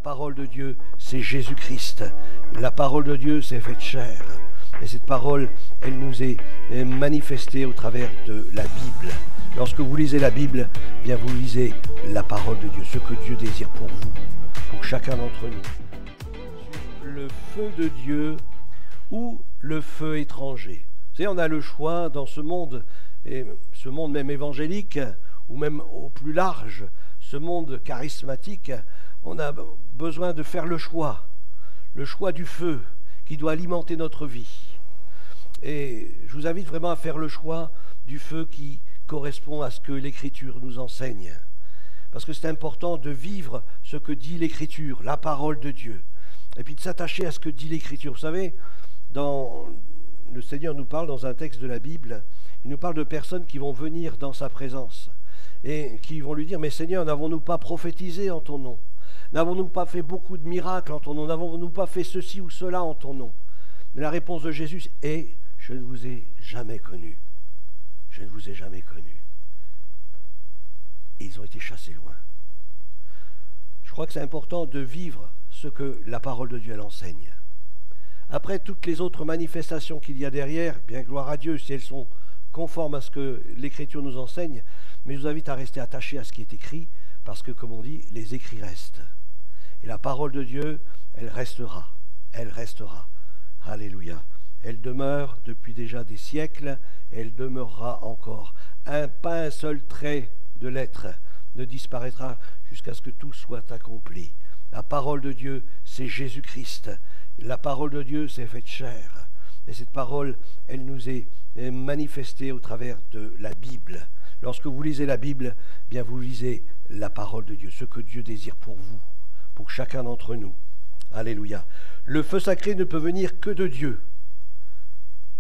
parole de Dieu, c'est Jésus-Christ. La parole de Dieu s'est faite chair. Et cette parole, elle nous est manifestée au travers de la Bible. Lorsque vous lisez la Bible, bien vous lisez la parole de Dieu, ce que Dieu désire pour vous, pour chacun d'entre nous. Le feu de Dieu ou le feu étranger. Vous savez, on a le choix dans ce monde, et ce monde même évangélique, ou même au plus large, ce monde charismatique, on a besoin de faire le choix du feu qui doit alimenter notre vie. Et je vous invite vraiment à faire le choix du feu qui correspond à ce que l'Écriture nous enseigne. Parce que c'est important de vivre ce que dit l'Écriture, la parole de Dieu. Et puis de s'attacher à ce que dit l'Écriture. Vous savez, le Seigneur nous parle dans un texte de la Bible, il nous parle de personnes qui vont venir dans sa présence et qui vont lui dire « Mais Seigneur, n'avons-nous pas prophétisé en ton nom? N'avons-nous pas fait beaucoup de miracles en ton nom? N'avons-nous pas fait ceci ou cela en ton nom ?» Mais la réponse de Jésus est « Je ne vous ai jamais connu. Je ne vous ai jamais connu. » Et ils ont été chassés loin. Je crois que c'est important de vivre ce que la parole de Dieu elle enseigne. Après toutes les autres manifestations qu'il y a derrière, bien gloire à Dieu si elles sont conformes à ce que l'Écriture nous enseigne, mais je vous invite à rester attaché à ce qui est écrit, parce que, comme on dit, les écrits restent. Et la parole de Dieu, elle restera. Elle restera. Alléluia. Elle demeure depuis déjà des siècles, et elle demeurera encore. Pas un seul trait de l'être ne disparaîtra jusqu'à ce que tout soit accompli. La parole de Dieu, c'est Jésus-Christ. La parole de Dieu s'est faite chair. Et cette parole, elle nous est manifestée au travers de la Bible. Lorsque vous lisez la Bible, bien vous lisez la parole de Dieu, ce que Dieu désire pour vous, pour chacun d'entre nous. Alléluia. Le feu sacré ne peut venir que de Dieu.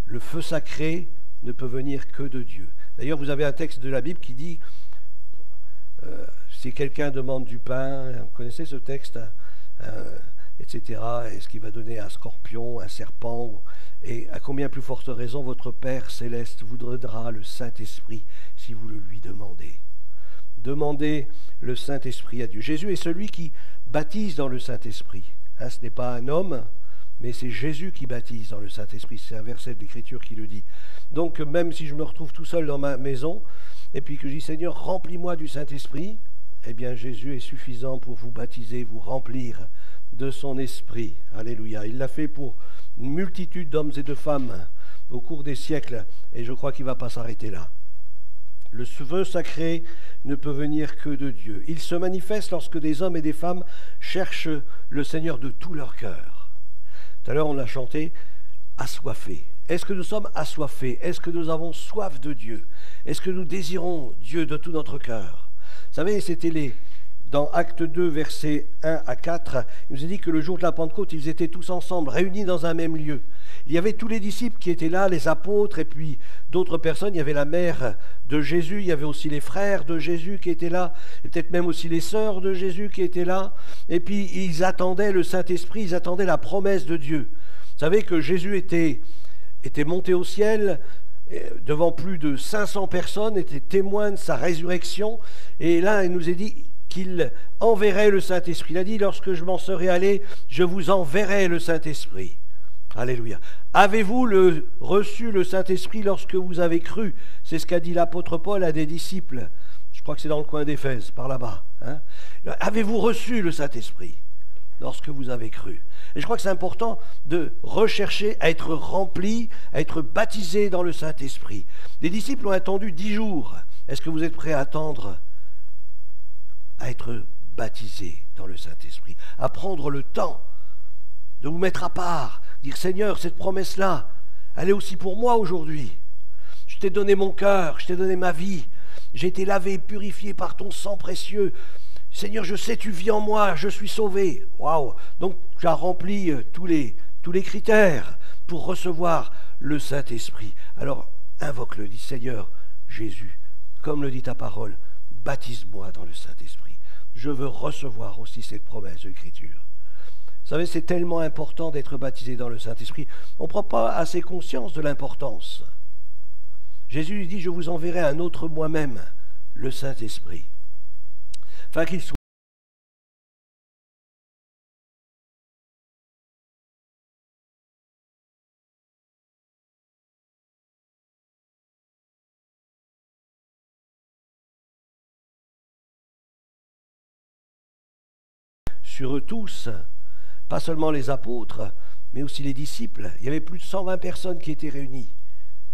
Le feu sacré ne peut venir que de Dieu. D'ailleurs, vous avez un texte de la Bible qui dit si quelqu'un demande du pain, vous connaissez ce texte, etc., est-ce qu'il va donner un scorpion, un serpent, et à combien plus forte raison votre Père céleste vous donnera le Saint-Esprit si vous le lui demandez. Demandez le Saint-Esprit à Dieu. Jésus est celui qui baptise dans le Saint-Esprit. Ce n'est pas un homme, mais c'est Jésus qui baptise dans le Saint-Esprit. C'est un verset de l'Écriture qui le dit. Donc même si je me retrouve tout seul dans ma maison, et puis que je dis Seigneur, remplis-moi du Saint-Esprit, eh bien Jésus est suffisant pour vous baptiser, vous remplir de son esprit. Alléluia. Il l'a fait pour une multitude d'hommes et de femmes au cours des siècles, et je crois qu'il ne va pas s'arrêter là. Le feu sacré ne peut venir que de Dieu. Il se manifeste lorsque des hommes et des femmes cherchent le Seigneur de tout leur cœur. Tout à l'heure, on a chanté « assoiffés ». Est-ce que nous sommes assoiffés? Est-ce que nous avons soif de Dieu? Est-ce que nous désirons Dieu de tout notre cœur? Vous savez, c'était dans Acte 2, versets 1 à 4, il nous est dit que le jour de la Pentecôte, ils étaient tous ensemble, réunis dans un même lieu. Il y avait tous les disciples qui étaient là, les apôtres, et puis d'autres personnes. Il y avait la mère de Jésus, il y avait aussi les frères de Jésus qui étaient là, et peut-être même aussi les sœurs de Jésus qui étaient là. Et puis ils attendaient le Saint-Esprit, ils attendaient la promesse de Dieu. Vous savez que Jésus était monté au ciel devant plus de 500 personnes, était témoin de sa résurrection. Et là, il nous est dit qu'il enverrait le Saint-Esprit. Il a dit, lorsque je m'en serai allé, je vous enverrai le Saint-Esprit. Alléluia. Avez-vous reçu le Saint-Esprit lorsque vous avez cru? C'est ce qu'a dit l'apôtre Paul à des disciples. Je crois que c'est dans le coin d'Éphèse, par là-bas. Avez-vous reçu le Saint-Esprit lorsque vous avez cru? Et je crois que c'est important de rechercher à être rempli, à être baptisé dans le Saint-Esprit. Les disciples ont attendu 10 jours. Est-ce que vous êtes prêts à attendre à être baptisé dans le Saint-Esprit, à prendre le temps de vous mettre à part, dire Seigneur, cette promesse-là, elle est aussi pour moi aujourd'hui. Je t'ai donné mon cœur, je t'ai donné ma vie, j'ai été lavé et purifié par ton sang précieux. Seigneur, je sais, tu vis en moi, je suis sauvé. Waouh! Donc tu as rempli tous les critères pour recevoir le Saint-Esprit. Alors invoque-le, dis Seigneur Jésus, comme le dit ta parole, baptise-moi dans le Saint-Esprit. Je veux recevoir aussi cette promesse de l'Écriture. Vous savez, c'est tellement important d'être baptisé dans le Saint-Esprit. On ne prend pas assez conscience de l'importance. Jésus lui dit, je vous enverrai un autre moi-même, le Saint-Esprit. Afin qu'il soit sur eux tous, pas seulement les apôtres, mais aussi les disciples. Il y avait plus de 120 personnes qui étaient réunies.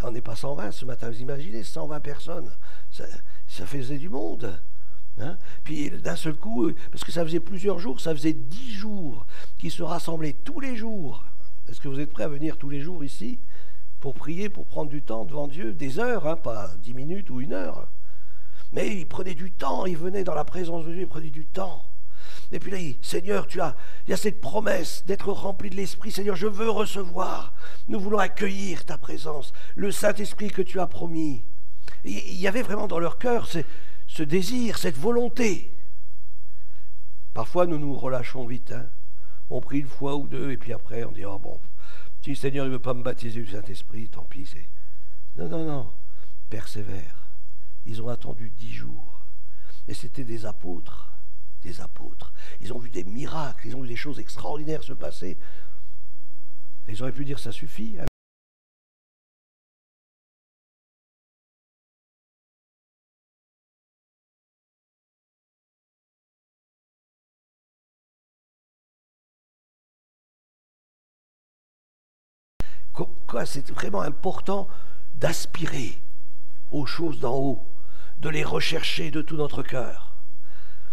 On n'est pas 120 ce matin, vous imaginez, 120 personnes, ça faisait du monde. Hein? Puis d'un seul coup, parce que ça faisait plusieurs jours, ça faisait 10 jours qu'ils se rassemblaient tous les jours. Est-ce que vous êtes prêts à venir tous les jours ici pour prier, pour prendre du temps devant Dieu, des heures, hein, pas 10 minutes ou 1 heure. Mais ils prenaient du temps, ils venaient dans la présence de Dieu, ils prenaient du temps. Et puis là, Seigneur, il y a cette promesse d'être rempli de l'Esprit. Seigneur, je veux recevoir. Nous voulons accueillir ta présence, le Saint-Esprit que tu as promis. Et il y avait vraiment dans leur cœur ce désir, cette volonté. Parfois, nous nous relâchons vite. Hein. On prie 1 fois ou 2, et puis après, on dit, oh bon, si le Seigneur ne veut pas me baptiser du Saint-Esprit, tant pis. Non, persévère. Ils ont attendu 10 jours. Et c'était des apôtres. Des apôtres. Ils ont vu des miracles, ils ont vu des choses extraordinaires se passer. Ils auraient pu dire, ça suffit. C'est vraiment important d'aspirer aux choses d'en haut, de les rechercher de tout notre cœur.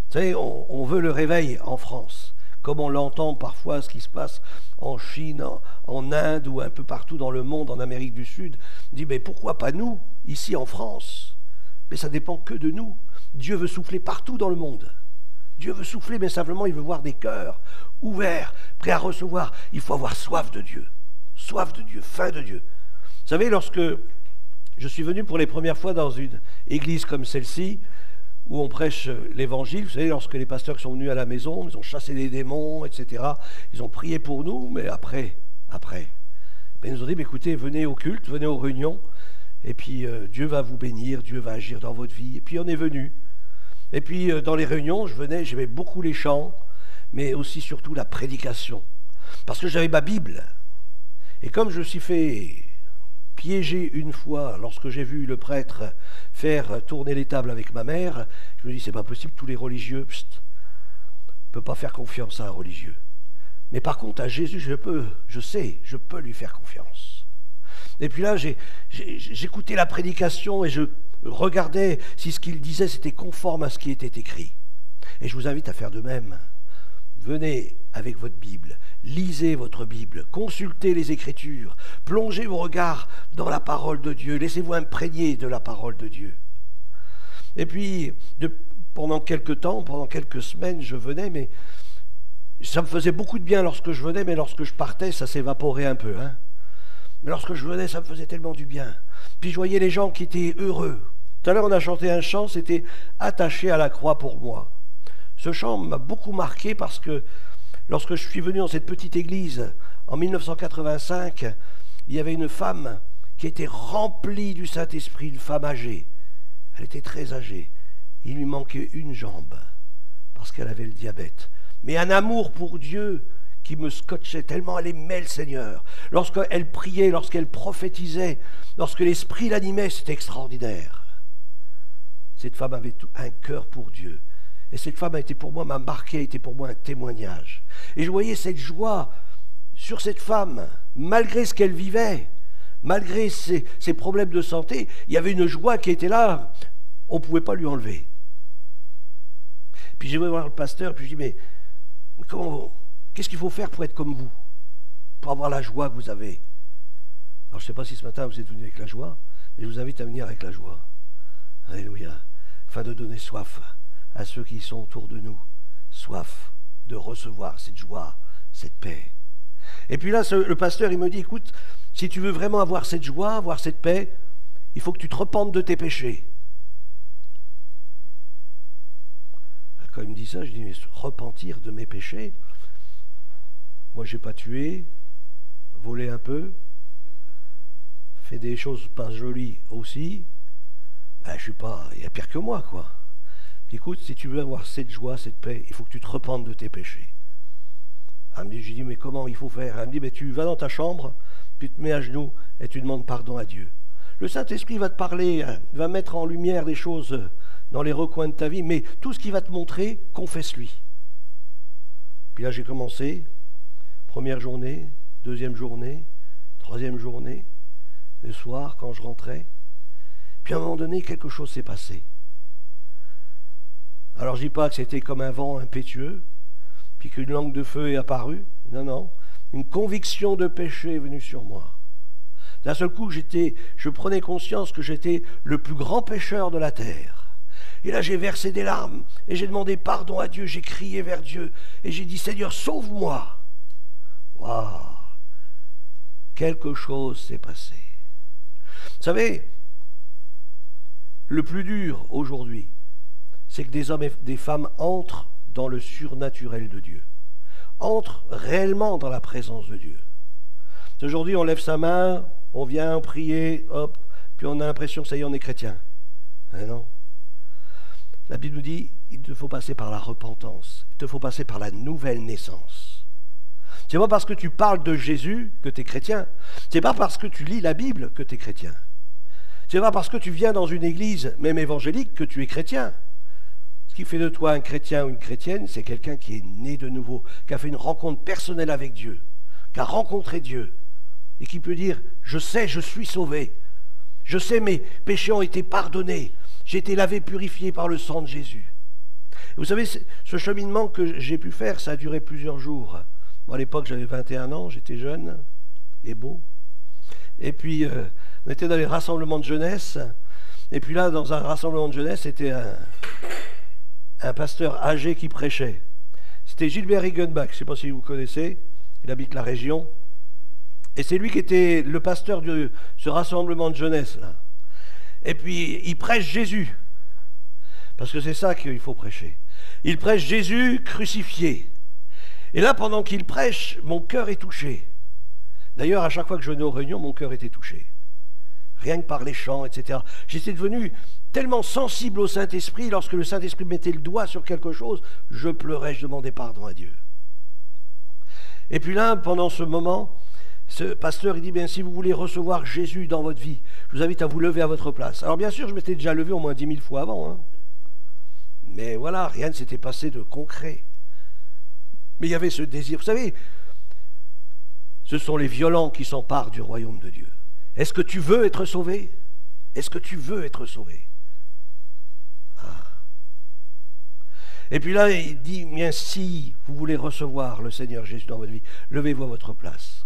Vous savez, on veut le réveil en France, comme on l'entend parfois ce qui se passe en Chine, en Inde ou un peu partout dans le monde, en Amérique du Sud. On dit, mais pourquoi pas nous, ici en France? Mais ça dépend que de nous. Dieu veut souffler partout dans le monde. Dieu veut souffler, mais simplement il veut voir des cœurs ouverts, prêts à recevoir. Il faut avoir soif de Dieu, faim de Dieu. Vous savez, lorsque je suis venu pour les premières fois dans une église comme celle-ci, où on prêche l'évangile, vous savez, lorsque les pasteurs sont venus à la maison, ils ont chassé les démons, etc., ils ont prié pour nous, mais après, ils nous ont dit, écoutez, venez au culte, venez aux réunions, et puis Dieu va vous bénir, Dieu va agir dans votre vie. Et puis on est venu. Et puis dans les réunions, j'aimais beaucoup les chants, mais aussi surtout la prédication, parce que j'avais ma Bible. Et comme je me suis fait piéger une fois lorsque j'ai vu le prêtre faire tourner les tables avec ma mère, je me dis, c'est pas possible, tous les religieux, ne peut pas faire confiance à un religieux. Mais par contre, à Jésus, je peux lui faire confiance. Et puis là, j'écoutais la prédication et je regardais si ce qu'il disait, c'était conforme à ce qui était écrit. Et je vous invite à faire de même. Venez avec votre Bible, lisez votre Bible, consultez les Écritures, plongez vos regards dans la parole de Dieu, laissez-vous imprégner de la parole de Dieu. Et puis, pendant quelques temps, pendant quelques semaines, je venais, mais ça me faisait beaucoup de bien lorsque je venais, mais lorsque je partais, ça s'évaporait un peu. Hein. Mais lorsque je venais, ça me faisait tellement du bien. Puis je voyais les gens qui étaient heureux. Tout à l'heure, on a chanté un chant, c'était « Attaché à la croix pour moi ». Ce chant m'a beaucoup marqué parce que lorsque je suis venu dans cette petite église en 1985, il y avait une femme qui était remplie du Saint-Esprit, une femme âgée. Elle était très âgée. Il lui manquait une jambe parce qu'elle avait le diabète. Mais un amour pour Dieu qui me scotchait tellement, elle aimait le Seigneur. Lorsqu'elle priait, lorsqu'elle prophétisait, lorsque l'Esprit l'animait, c'était extraordinaire. Cette femme avait un cœur pour Dieu. Et cette femme m'a marqué, a été pour moi un témoignage. Et je voyais cette joie sur cette femme, malgré ce qu'elle vivait, malgré ses problèmes de santé, il y avait une joie qui était là, on ne pouvait pas lui enlever. Puis je vais voir le pasteur, puis je dis, mais qu'est-ce qu'il faut faire pour être comme vous, pour avoir la joie que vous avez? Alors je ne sais pas si ce matin vous êtes venu avec la joie, mais je vous invite à venir avec la joie. Alléluia. Afin de donner soif à ceux qui sont autour de nous, soif de recevoir cette joie, cette paix. Et puis là, le pasteur, il me dit, écoute, si tu veux vraiment avoir cette joie, avoir cette paix, il faut que tu te repentes de tes péchés. Quand il me dit ça, je dis, mais repentir de mes péchés? Moi, je n'ai pas tué, volé un peu, fait des choses pas jolies aussi. Ben, je suis pas, il y a pire que moi, quoi. Écoute, si tu veux avoir cette joie, cette paix, il faut que tu te repentes de tes péchés. Elle me dit, je dis, mais comment il faut faire? Elle me dit, mais tu vas dans ta chambre, puis tu te mets à genoux et tu demandes pardon à Dieu. Le Saint-Esprit va te parler, va mettre en lumière des choses dans les recoins de ta vie, mais tout ce qu'il va te montrer, confesse-lui. Puis là, j'ai commencé, première journée, deuxième journée, troisième journée, le soir, quand je rentrais. Puis à un moment donné, quelque chose s'est passé. Alors je ne dis pas que c'était comme un vent impétueux, puis qu'une langue de feu est apparue. Non, non. Une conviction de péché est venue sur moi. D'un seul coup, je prenais conscience que j'étais le plus grand pécheur de la terre. Et là, j'ai versé des larmes et j'ai demandé pardon à Dieu. J'ai crié vers Dieu et j'ai dit, Seigneur, sauve-moi. Waouh! Quelque chose s'est passé. Vous savez, le plus dur aujourd'hui, c'est que des hommes et des femmes entrent dans le surnaturel de Dieu, entrent réellement dans la présence de Dieu. Aujourd'hui, on lève sa main, on vient prier, hop, puis on a l'impression que ça y est, on est chrétien. Mais non. La Bible nous dit, il te faut passer par la repentance, il te faut passer par la nouvelle naissance. C'est pas parce que tu parles de Jésus que tu es chrétien. C'est pas parce que tu lis la Bible que tu es chrétien. C'est pas parce que tu viens dans une église, même évangélique, que tu es chrétien. Ce qui fait de toi un chrétien ou une chrétienne, c'est quelqu'un qui est né de nouveau, qui a fait une rencontre personnelle avec Dieu, qui a rencontré Dieu, et qui peut dire, je sais, je suis sauvé. Je sais, mes péchés ont été pardonnés. J'ai été lavé, purifié par le sang de Jésus. Et vous savez, ce cheminement que j'ai pu faire, ça a duré plusieurs jours. Moi, à l'époque, j'avais 21 ans, j'étais jeune et beau. Et puis, on était dans les rassemblements de jeunesse. Et puis là, dans un rassemblement de jeunesse, c'était un pasteur âgé qui prêchait. C'était Gilbert Riggenbach, je ne sais pas si vous connaissez, il habite la région. Et c'est lui qui était le pasteur de ce rassemblement de jeunesse, là. Et puis, il prêche Jésus. Parce que c'est ça qu'il faut prêcher. Il prêche Jésus crucifié. Et là, pendant qu'il prêche, mon cœur est touché. D'ailleurs, à chaque fois que je venais aux réunions, mon cœur était touché. Rien que par les chants, etc. J'étais devenu tellement sensible au Saint-Esprit, lorsque le Saint-Esprit mettait le doigt sur quelque chose, je pleurais, je demandais pardon à Dieu. Et puis là, pendant ce moment, ce pasteur, il dit, bien, si vous voulez recevoir Jésus dans votre vie, je vous invite à vous lever à votre place. Alors bien sûr, je m'étais déjà levé au moins 10 000 fois avant. Hein. Mais voilà, rien ne s'était passé de concret. Mais il y avait ce désir. Vous savez, ce sont les violents qui s'emparent du royaume de Dieu. Est-ce que tu veux être sauvé? Est-ce que tu veux être sauvé? Et puis là, il dit, bien, si vous voulez recevoir le Seigneur Jésus dans votre vie, levez-vous à votre place.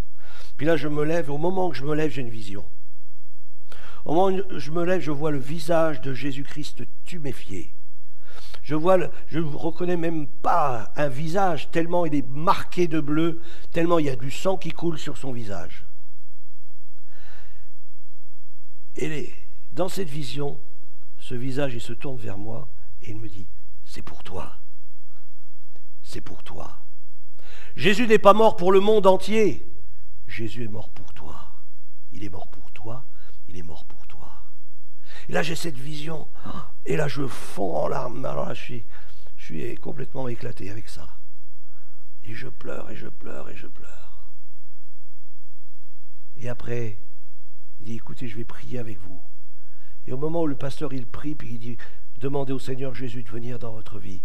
Puis là, je me lève, et au moment que je me lève, j'ai une vision. Au moment où je me lève, je vois le visage de Jésus-Christ tuméfié. Je ne reconnais même pas un visage, tellement il est marqué de bleu, tellement il y a du sang qui coule sur son visage. Et dans cette vision, ce visage, il se tourne vers moi et il me dit, c'est pour toi. C'est pour toi. Jésus n'est pas mort pour le monde entier. Jésus est mort pour toi. Il est mort pour toi. Il est mort pour toi. Et là, j'ai cette vision. Et là, je fonds en larmes. Alors là, je suis complètement éclaté avec ça. Et je pleure, et je pleure, et je pleure. Et après, il dit, écoutez, je vais prier avec vous. Et au moment où le pasteur, il prie, puis il dit, demandez au Seigneur Jésus de venir dans votre vie,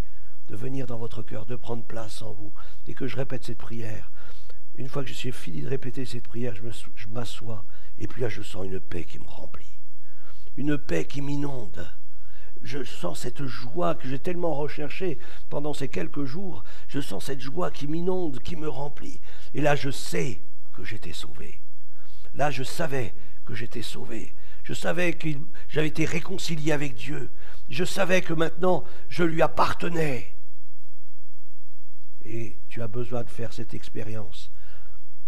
de venir dans votre cœur, de prendre place en vous. Et que je répète cette prière. Une fois que je suis fini de répéter cette prière, je m'assois, et puis là, je sens une paix qui me remplit. Une paix qui m'inonde. Je sens cette joie que j'ai tellement recherchée pendant ces quelques jours. Je sens cette joie qui m'inonde, qui me remplit. Et là, je sais que j'étais sauvé. Là, je savais que j'étais sauvé. Je savais que j'avais été réconcilié avec Dieu. Je savais que maintenant, je lui appartenais. Et tu as besoin de faire cette expérience,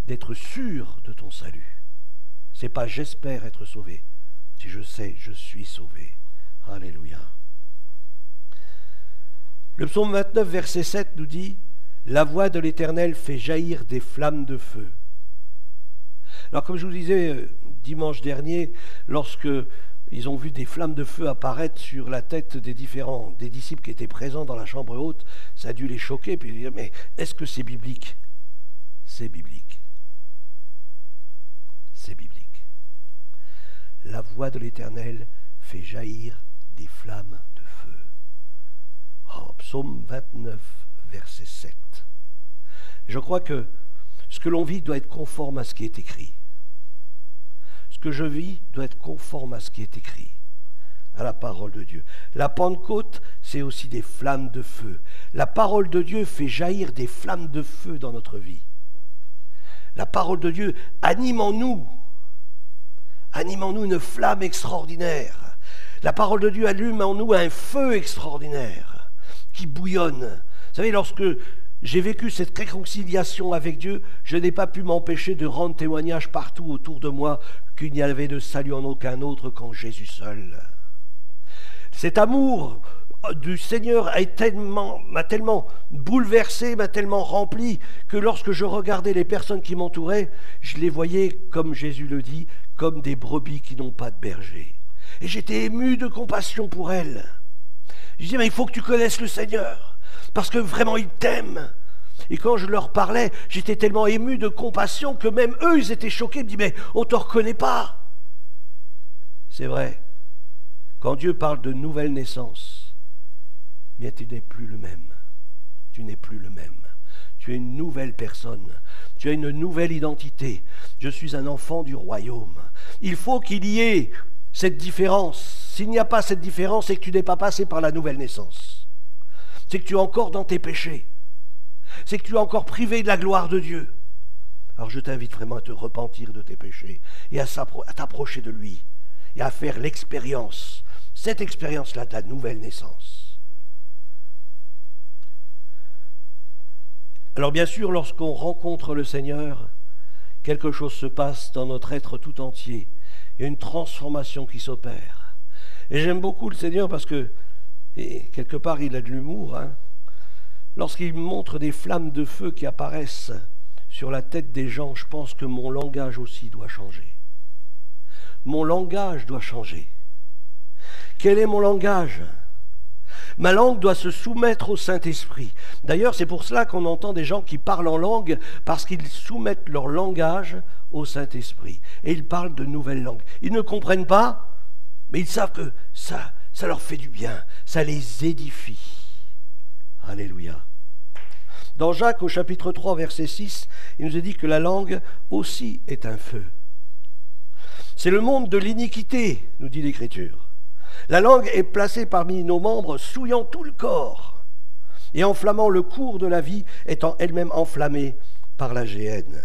d'être sûr de ton salut. C'est pas j'espère être sauvé, c'est je sais, je suis sauvé. Alléluia. Le psaume 29, verset 7 nous dit, la voix de l'Éternel fait jaillir des flammes de feu. Alors comme je vous disais dimanche dernier, lorsque ils ont vu des flammes de feu apparaître sur la tête des disciples qui étaient présents dans la chambre haute, ça a dû les choquer, puis ils dire, mais est-ce que c'est biblique? C'est biblique. C'est biblique. La voix de l'Éternel fait jaillir des flammes de feu. Oh, psaume 29, verset 7. Je crois que ce que l'on vit doit être conforme à ce qui est écrit. Ce que je vis doit être conforme à ce qui est écrit, à la parole de Dieu. La Pentecôte, c'est aussi des flammes de feu. La parole de Dieu fait jaillir des flammes de feu dans notre vie. La parole de Dieu anime en nous une flamme extraordinaire. La parole de Dieu allume en nous un feu extraordinaire qui bouillonne. Vous savez, lorsque j'ai vécu cette réconciliation avec Dieu, je n'ai pas pu m'empêcher de rendre témoignage partout autour de moi qu'il n'y avait de salut en aucun autre qu'en Jésus seul. Cet amour du Seigneur m'a tellement bouleversé, m'a tellement rempli, que lorsque je regardais les personnes qui m'entouraient, je les voyais, comme Jésus le dit, comme des brebis qui n'ont pas de berger. Et j'étais ému de compassion pour elles. Je disais, mais il faut que tu connaisses le Seigneur, parce que vraiment il t'aime. Et quand je leur parlais, j'étais tellement ému de compassion que même eux, ils étaient choqués, ils me disaient, mais on ne te reconnaît pas. C'est vrai, quand Dieu parle de nouvelle naissance, bien tu n'es plus le même. Tu n'es plus le même. Tu es une nouvelle personne. Tu as une nouvelle identité. Je suis un enfant du royaume. Il faut qu'il y ait cette différence. S'il n'y a pas cette différence, c'est que tu n'es pas passé par la nouvelle naissance. C'est que tu es encore dans tes péchés. C'est que tu es encore privé de la gloire de Dieu. Alors je t'invite vraiment à te repentir de tes péchés et à t'approcher de lui et à faire l'expérience, cette expérience-là de la nouvelle naissance. Alors bien sûr, lorsqu'on rencontre le Seigneur, quelque chose se passe dans notre être tout entier. Il y a une transformation qui s'opère. Et j'aime beaucoup le Seigneur parce que, et quelque part, il a de l'humour, hein. Lorsqu'il montre des flammes de feu qui apparaissent sur la tête des gens, je pense que mon langage aussi doit changer. Mon langage doit changer. Quel est mon langage ? Ma langue doit se soumettre au Saint-Esprit. D'ailleurs, c'est pour cela qu'on entend des gens qui parlent en langue, parce qu'ils soumettent leur langage au Saint-Esprit. Et ils parlent de nouvelles langues. Ils ne comprennent pas, mais ils savent que ça leur fait du bien, ça les édifie. Alléluia. Dans Jacques, au chapitre 3, verset 6, il nous est dit que la langue aussi est un feu. C'est le monde de l'iniquité, nous dit l'Écriture. La langue est placée parmi nos membres, souillant tout le corps et enflammant le cours de la vie, étant elle-même enflammée par la géhenne.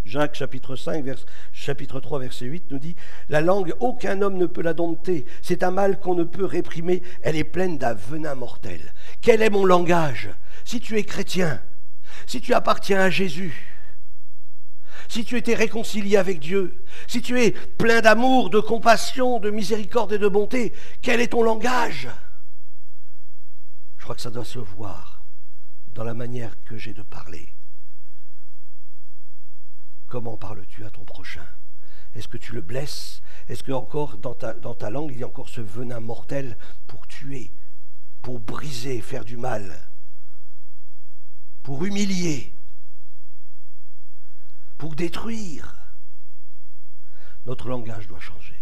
Jacques chapitre 3, verset 8 nous dit « La langue, aucun homme ne peut la dompter. C'est un mal qu'on ne peut réprimer. Elle est pleine d'un venin mortel. » Quel est mon langage ? Si tu es chrétien, si tu appartiens à Jésus, si tu étais réconcilié avec Dieu, si tu es plein d'amour, de compassion, de miséricorde et de bonté, quel est ton langage ? Je crois que ça doit se voir dans la manière que j'ai de parler. Comment parles-tu à ton prochain ? Est-ce que tu le blesses ? Est-ce que encore dans ta langue, il y a encore ce venin mortel pour tuer, pour briser, faire du mal, pour humilier, pour détruire ? Notre langage doit changer.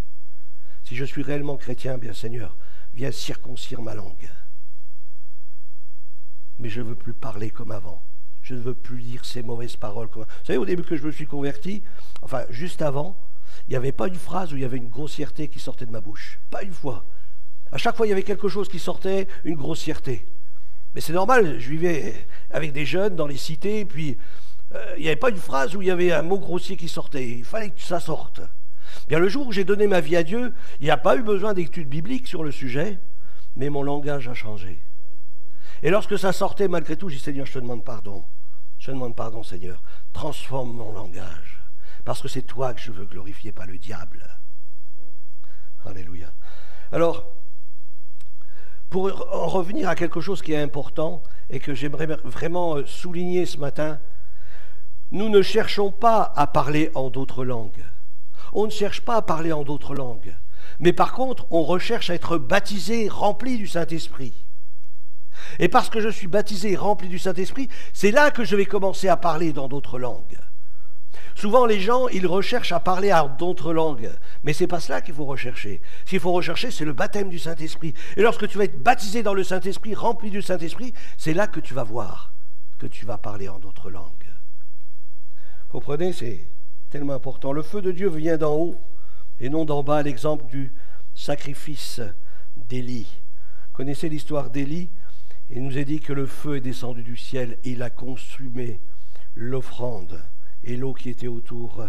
Si je suis réellement chrétien, bien Seigneur, viens circoncire ma langue. Mais je ne veux plus parler comme avant. Je ne veux plus dire ces mauvaises paroles. Vous savez, au début que je me suis converti, enfin juste avant, il n'y avait pas une phrase où il y avait une grossièreté qui sortait de ma bouche. Pas une fois. À chaque fois, il y avait quelque chose qui sortait, une grossièreté. Mais c'est normal, je vivais avec des jeunes dans les cités, puis il n'y avait pas une phrase où il y avait un mot grossier qui sortait. Il fallait que ça sorte. Bien, le jour où j'ai donné ma vie à Dieu, il n'y a pas eu besoin d'études bibliques sur le sujet, mais mon langage a changé. Et lorsque ça sortait, malgré tout, j'ai dit, Seigneur, je te demande pardon. Je te demande pardon, Seigneur. Transforme mon langage. Parce que c'est toi que je veux glorifier, pas le diable. Alléluia. Alors, pour en revenir à quelque chose qui est important et que j'aimerais vraiment souligner ce matin, nous ne cherchons pas à parler en d'autres langues. On ne cherche pas à parler en d'autres langues. Mais par contre, on recherche à être baptisé, rempli du Saint-Esprit. Et parce que je suis baptisé et rempli du Saint-Esprit, c'est là que je vais commencer à parler dans d'autres langues. Souvent, les gens, ils recherchent à parler en d'autres langues. Mais ce n'est pas cela qu'il faut rechercher. Ce qu'il faut rechercher, c'est le baptême du Saint-Esprit. Et lorsque tu vas être baptisé dans le Saint-Esprit, rempli du Saint-Esprit, c'est là que tu vas voir que tu vas parler en d'autres langues. Comprenez, c'est tellement important. Le feu de Dieu vient d'en haut et non d'en bas, l'exemple du sacrifice d'Élie. Connaissez l'histoire d'Élie? Il nous est dit que le feu est descendu du ciel et il a consumé l'offrande et l'eau qui était autour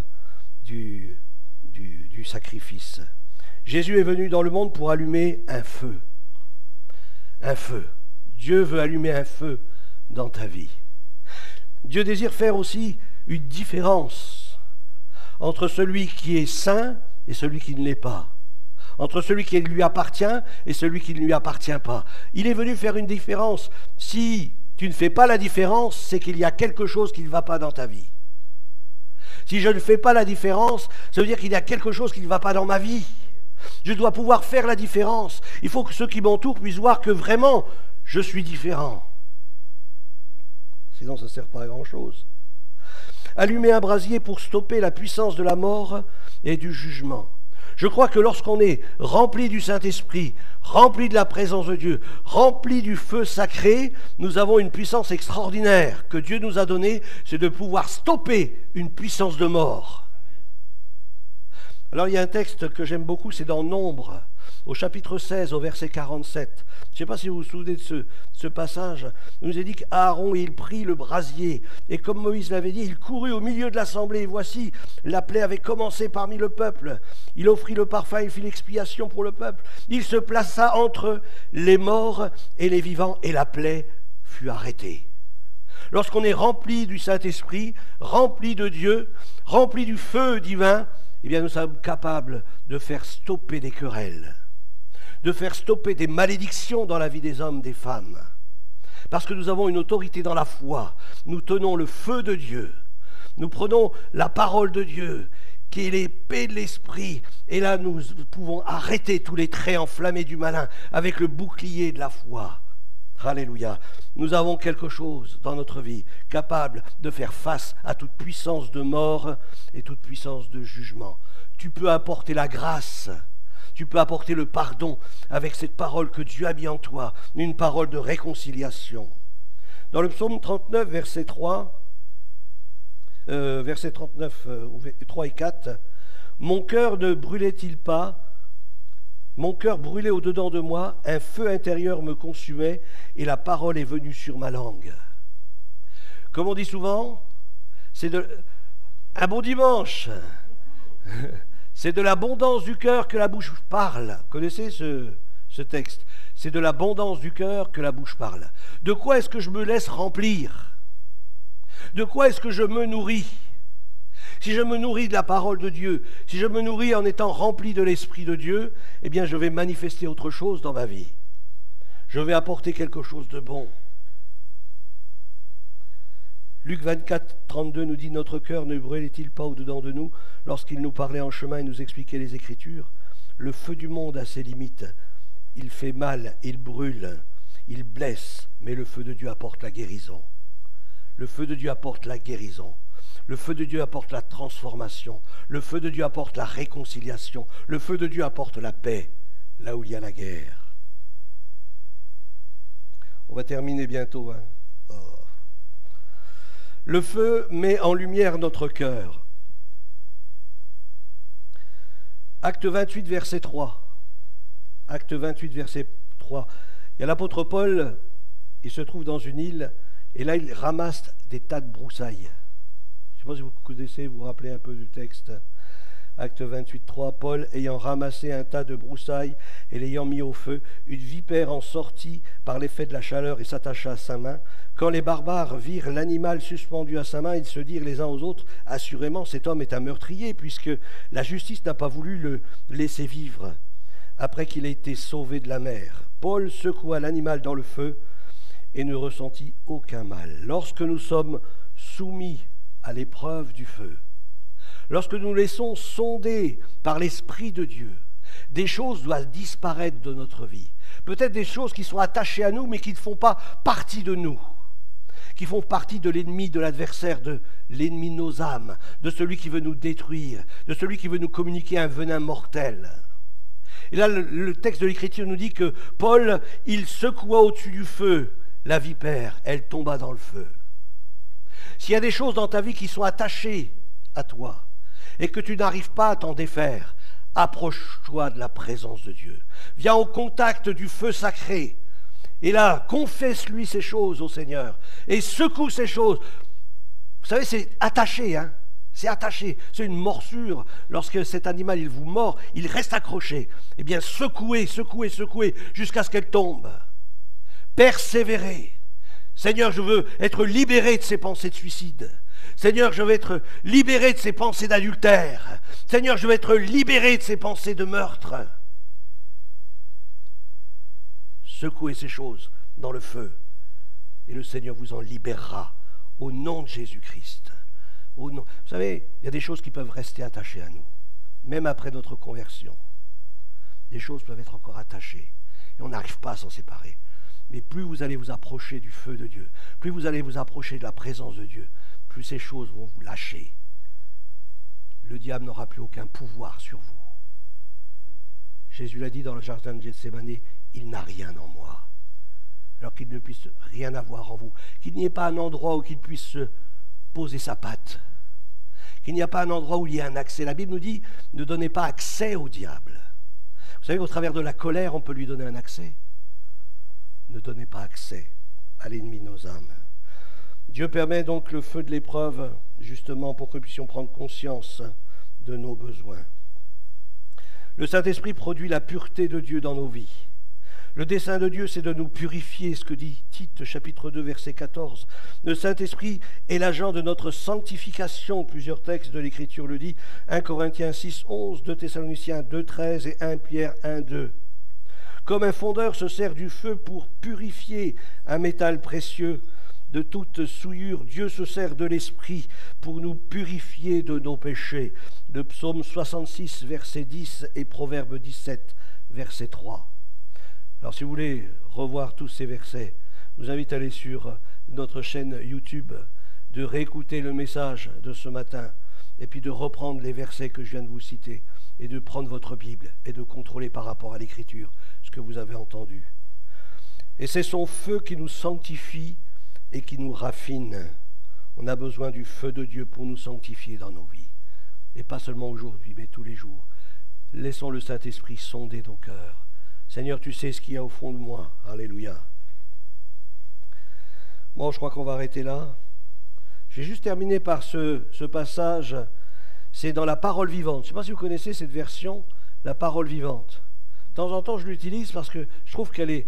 du sacrifice. Jésus est venu dans le monde pour allumer un feu. Un feu. Dieu veut allumer un feu dans ta vie. Dieu désire faire aussi une différence entre celui qui est saint et celui qui ne l'est pas, entre celui qui lui appartient et celui qui ne lui appartient pas. Il est venu faire une différence. Si tu ne fais pas la différence, c'est qu'il y a quelque chose qui ne va pas dans ta vie. Si je ne fais pas la différence, ça veut dire qu'il y a quelque chose qui ne va pas dans ma vie. Je dois pouvoir faire la différence. Il faut que ceux qui m'entourent puissent voir que vraiment, je suis différent. Sinon, ça ne sert pas à grand-chose. Allumer un brasier pour stopper la puissance de la mort et du jugement. Je crois que lorsqu'on est rempli du Saint-Esprit, rempli de la présence de Dieu, rempli du feu sacré, nous avons une puissance extraordinaire que Dieu nous a donnée, c'est de pouvoir stopper une puissance de mort. Alors il y a un texte que j'aime beaucoup, c'est dans Nombre, au chapitre 16, au verset 47. Je ne sais pas si vous vous souvenez de ce passage. Il nous est dit qu'Aaron, il prit le brasier, et comme Moïse l'avait dit, il courut au milieu de l'assemblée, et voici, la plaie avait commencé parmi le peuple. Il offrit le parfum, il fit l'expiation pour le peuple. Il se plaça entre les morts et les vivants, et la plaie fut arrêtée. Lorsqu'on est rempli du Saint-Esprit, rempli de Dieu, rempli du feu divin, eh bien nous sommes capables de faire stopper des querelles, de faire stopper des malédictions dans la vie des hommes, des femmes. Parce que nous avons une autorité dans la foi. Nous tenons le feu de Dieu. Nous prenons la parole de Dieu, qui est l'épée de l'esprit. Et là, nous pouvons arrêter tous les traits enflammés du malin avec le bouclier de la foi. Alléluia. Nous avons quelque chose dans notre vie capable de faire face à toute puissance de mort et toute puissance de jugement. Tu peux apporter la grâce, tu peux apporter le pardon avec cette parole que Dieu a mis en toi, une parole de réconciliation. Dans le psaume 39, verset 3, verset 39, 3 et 4, « Mon cœur ne brûlait-il pas ? Mon cœur brûlait au-dedans de moi, un feu intérieur me consumait, et la parole est venue sur ma langue. » Comme on dit souvent, c'est un bon dimanche. C'est de l'abondance du cœur que la bouche parle. Connaissez ce texte? C'est de l'abondance du cœur que la bouche parle. De quoi est-ce que je me laisse remplir? De quoi est-ce que je me nourris? Si je me nourris de la parole de Dieu, si je me nourris en étant rempli de l'Esprit de Dieu, eh bien je vais manifester autre chose dans ma vie. Je vais apporter quelque chose de bon. Luc 24, 32 nous dit « Notre cœur ne brûlait-il pas au-dedans de nous lorsqu'il nous parlait en chemin et nous expliquait les Écritures? Le feu du monde a ses limites. Il fait mal, il brûle, il blesse, mais le feu de Dieu apporte la guérison. Le feu de Dieu apporte la guérison. Le feu de Dieu apporte la transformation. Le feu de Dieu apporte la réconciliation. Le feu de Dieu apporte la paix, là où il y a la guerre. » On va terminer bientôt. Oh. Le feu met en lumière notre cœur. Acte 28, verset 3. Acte 28, verset 3. Il y a l'apôtre Paul, il se trouve dans une île, et là il ramasse des tas de broussailles. Je ne sais pas si vous connaissez, vous vous rappelez un peu du texte. Acte 28, 3. Paul, ayant ramassé un tas de broussailles et l'ayant mis au feu, une vipère en sortit par l'effet de la chaleur et s'attacha à sa main. Quand les barbares virent l'animal suspendu à sa main, ils se dirent les uns aux autres, « Assurément, cet homme est un meurtrier, puisque la justice n'a pas voulu le laisser vivre. » Après qu'il ait été sauvé de la mer, Paul secoua l'animal dans le feu et ne ressentit aucun mal. Lorsque nous sommes soumis à l'épreuve du feu, lorsque nous nous laissons sonder par l'Esprit de Dieu, des choses doivent disparaître de notre vie. Peut-être des choses qui sont attachées à nous, mais qui ne font pas partie de nous, qui font partie de l'ennemi, de l'adversaire, de l'ennemi de nos âmes, de celui qui veut nous détruire, de celui qui veut nous communiquer un venin mortel. Et là, le texte de l'Écriture nous dit que Paul, il secoua au-dessus du feu la vipère, elle tomba dans le feu. S'il y a des choses dans ta vie qui sont attachées à toi et que tu n'arrives pas à t'en défaire, approche-toi de la présence de Dieu. Viens au contact du feu sacré. Et là, confesse-lui ces choses au Seigneur et secoue ces choses. Vous savez, c'est attaché, hein? C'est attaché. C'est une morsure. Lorsque cet animal, il vous mord, il reste accroché. Eh bien, secouez, secouez, secouez jusqu'à ce qu'elle tombe. Persévérez. Seigneur, je veux être libéré de ces pensées de suicide. Seigneur, je veux être libéré de ces pensées d'adultère. Seigneur, je veux être libéré de ces pensées de meurtre. Secouez ces choses dans le feu et le Seigneur vous en libérera au nom de Jésus-Christ. Vous savez, il y a des choses qui peuvent rester attachées à nous, même après notre conversion. Des choses peuvent être encore attachées et on n'arrive pas à s'en séparer. Mais plus vous allez vous approcher du feu de Dieu, plus vous allez vous approcher de la présence de Dieu, plus ces choses vont vous lâcher. Le diable n'aura plus aucun pouvoir sur vous. Jésus l'a dit dans le jardin de Gethsémane, il n'a rien en moi. Alors qu'il ne puisse rien avoir en vous. Qu'il n'y ait pas un endroit où il puisse se poser sa patte. Qu'il n'y a pas un endroit où il y a un accès. La Bible nous dit, ne donnez pas accès au diable. Vous savez qu'au travers de la colère, on peut lui donner un accès. Ne donnez pas accès à l'ennemi de nos âmes. Dieu permet donc le feu de l'épreuve, justement pour que nous puissions prendre conscience de nos besoins. Le Saint-Esprit produit la pureté de Dieu dans nos vies. Le dessein de Dieu, c'est de nous purifier, ce que dit Tite, chapitre 2, verset 14. Le Saint-Esprit est l'agent de notre sanctification. Plusieurs textes de l'Écriture le disent. 1 Corinthiens 6, 11, 2 Thessaloniciens 2, 13 et 1 Pierre 1, 2. Comme un fondeur se sert du feu pour purifier un métal précieux de toute souillure, Dieu se sert de l'Esprit pour nous purifier de nos péchés. Le psaume 66, verset 10 et Proverbe 17, verset 3. Alors si vous voulez revoir tous ces versets, je vous invite à aller sur notre chaîne YouTube, de réécouter le message de ce matin, et puis de reprendre les versets que je viens de vous citer, et de prendre votre Bible, et de contrôler par rapport à l'Écriture ce que vous avez entendu. Et c'est son feu qui nous sanctifie et qui nous raffine. On a besoin du feu de Dieu pour nous sanctifier dans nos vies. Et pas seulement aujourd'hui, mais tous les jours. Laissons le Saint-Esprit sonder nos cœurs. Seigneur, tu sais ce qu'il y a au fond de moi. Alléluia. Bon, je crois qu'on va arrêter là. Je vais juste terminer par ce passage. C'est dans la parole vivante. Je ne sais pas si vous connaissez cette version, la parole vivante. De temps en temps, je l'utilise parce que je trouve qu'elle est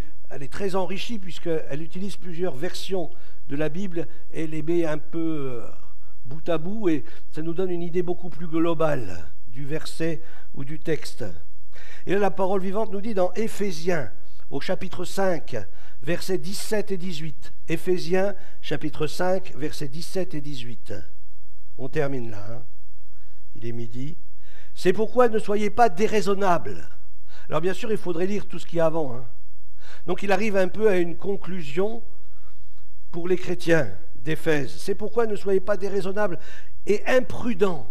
très enrichie, puisqu'elle utilise plusieurs versions de la Bible et les met un peu bout à bout, et ça nous donne une idée beaucoup plus globale du verset ou du texte. Et là, la parole vivante nous dit dans Éphésiens, au chapitre 5, versets 17 et 18. Éphésiens, chapitre 5, versets 17 et 18. On termine là, hein. Il est midi. C'est pourquoi ne soyez pas déraisonnables. Alors bien sûr, il faudrait lire tout ce qu'il y a avant, hein. Donc il arrive un peu à une conclusion pour les chrétiens d'Éphèse. C'est pourquoi ne soyez pas déraisonnables et imprudents.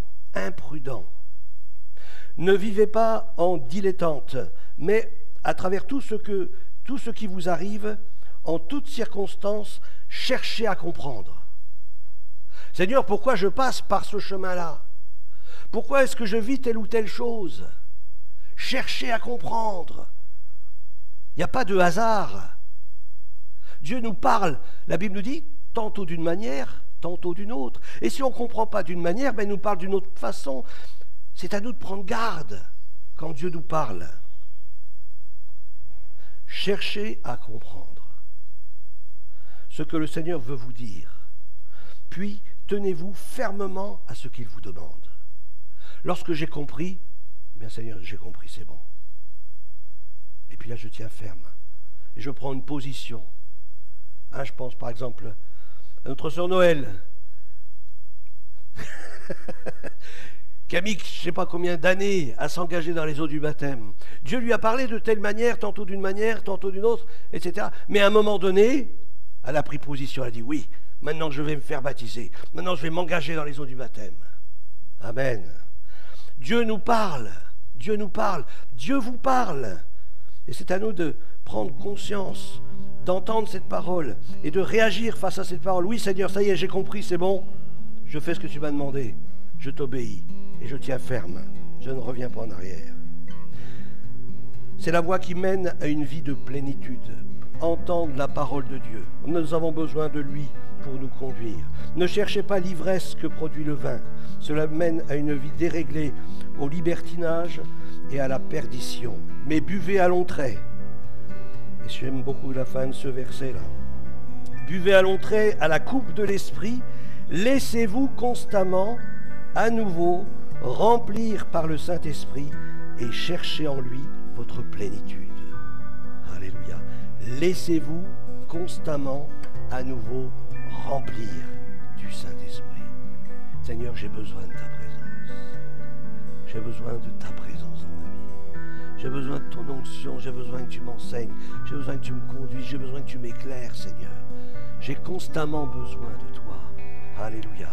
Ne vivez pas en dilettante, mais à travers tout ce qui vous arrive, en toutes circonstances, cherchez à comprendre. Seigneur, pourquoi je passe par ce chemin-là? Pourquoi est-ce que je vis telle ou telle chose? Cherchez à comprendre. Il n'y a pas de hasard. Dieu nous parle, la Bible nous dit, tantôt d'une manière, tantôt d'une autre. Et si on ne comprend pas d'une manière, il nous parle d'une autre façon. C'est à nous de prendre garde quand Dieu nous parle. Cherchez à comprendre ce que le Seigneur veut vous dire. Puis, tenez-vous fermement à ce qu'il vous demande. Lorsque j'ai compris, bien Seigneur, j'ai compris, c'est bon. Et puis là, je tiens ferme. Et je prends une position. Hein, je pense par exemple à notre sœur Noël. Qui a mis je ne sais pas combien d'années à s'engager dans les eaux du baptême. Dieu lui a parlé de telle manière, tantôt d'une autre, etc. Mais à un moment donné, elle a pris position, elle a dit oui, maintenant je vais me faire baptiser. Maintenant je vais m'engager dans les eaux du baptême. Amen. Dieu nous parle. Dieu vous parle. Et c'est à nous de prendre conscience d'entendre cette parole et de réagir face à cette parole. Oui Seigneur, ça y est, j'ai compris, c'est bon. Je fais ce que tu m'as demandé. Je t'obéis et je tiens ferme. Je ne reviens pas en arrière. C'est la voie qui mène à une vie de plénitude. Entendre la parole de Dieu. Nous avons besoin de lui pour nous conduire. Ne cherchez pas l'ivresse que produit le vin. Cela mène à une vie déréglée, au libertinage et à la perdition. Mais buvez à longs traits. Et j'aime beaucoup la fin de ce verset-là. Buvez à longs traits à la coupe de l'esprit. Laissez-vous constamment, à nouveau, remplir par le Saint-Esprit et cherchez en lui votre plénitude. Alléluia. Laissez-vous constamment, à nouveau, remplir du Saint-Esprit. Seigneur, j'ai besoin de ta présence. J'ai besoin de ta présence dans ma vie. J'ai besoin de ton onction. J'ai besoin que tu m'enseignes. J'ai besoin que tu me conduises. J'ai besoin que tu m'éclaires, Seigneur. J'ai constamment besoin de toi. Alléluia.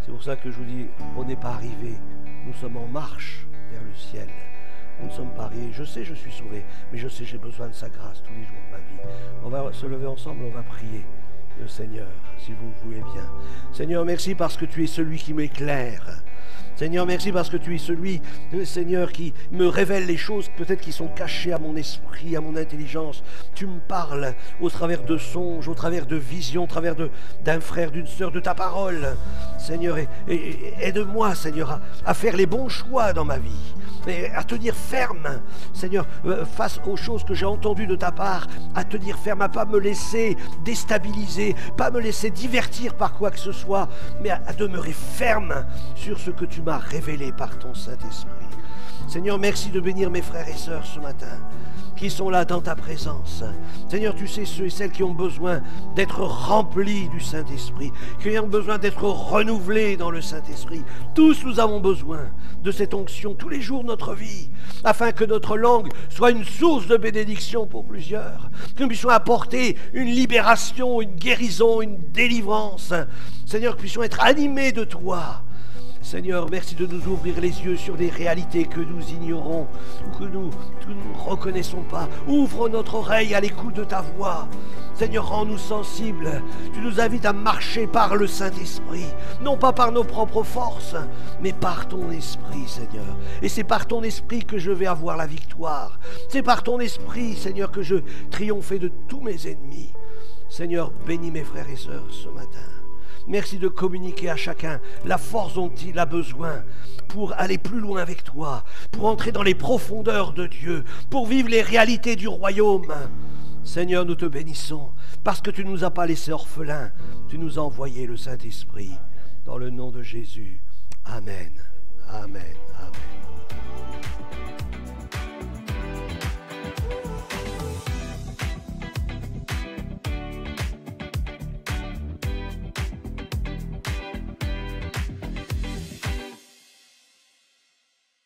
C'est pour ça que je vous dis, on n'est pas arrivé. Nous sommes en marche vers le ciel. Nous ne sommes pas arrivés. Je sais, je suis sauvé, mais je sais, j'ai besoin de sa grâce tous les jours de ma vie. On va se lever ensemble, on va prier le Seigneur, si vous le voulez bien. Seigneur, merci parce que tu es celui qui m'éclaire. Seigneur, merci parce que tu es celui, Seigneur, qui me révèle les choses peut-être qui sont cachées à mon esprit, à mon intelligence. Tu me parles au travers de songes, au travers de visions, au travers d'un frère, d'une sœur, de ta parole. Seigneur, et aide-moi, Seigneur, à faire les bons choix dans ma vie. Et à tenir ferme, Seigneur, face aux choses que j'ai entendues de ta part, à tenir ferme, à ne pas me laisser déstabiliser, pas me laisser divertir par quoi que ce soit, mais à demeurer ferme sur ce que tu m'as révélé par ton Saint-Esprit. Seigneur, merci de bénir mes frères et sœurs ce matin, qui sont là dans ta présence. Seigneur, tu sais ceux et celles qui ont besoin d'être remplis du Saint-Esprit, qui ont besoin d'être renouvelés dans le Saint-Esprit. Tous nous avons besoin de cette onction tous les jours de notre vie, afin que notre langue soit une source de bénédiction pour plusieurs, que nous puissions apporter une libération, une guérison, une délivrance. Seigneur, que nous puissions être animés de toi. Seigneur, merci de nous ouvrir les yeux sur des réalités que nous ignorons, que nous ne reconnaissons pas. Ouvre notre oreille à l'écoute de ta voix. Seigneur, rends-nous sensibles. Tu nous invites à marcher par le Saint-Esprit, non pas par nos propres forces, mais par ton Esprit, Seigneur. Et c'est par ton Esprit que je vais avoir la victoire. C'est par ton Esprit, Seigneur, que je triompherai de tous mes ennemis. Seigneur, bénis mes frères et sœurs ce matin. Merci de communiquer à chacun la force dont il a besoin pour aller plus loin avec toi, pour entrer dans les profondeurs de Dieu, pour vivre les réalités du royaume. Seigneur, nous te bénissons parce que tu ne nous as pas laissés orphelins, tu nous as envoyé le Saint-Esprit. Dans le nom de Jésus. Amen. Amen. Amen.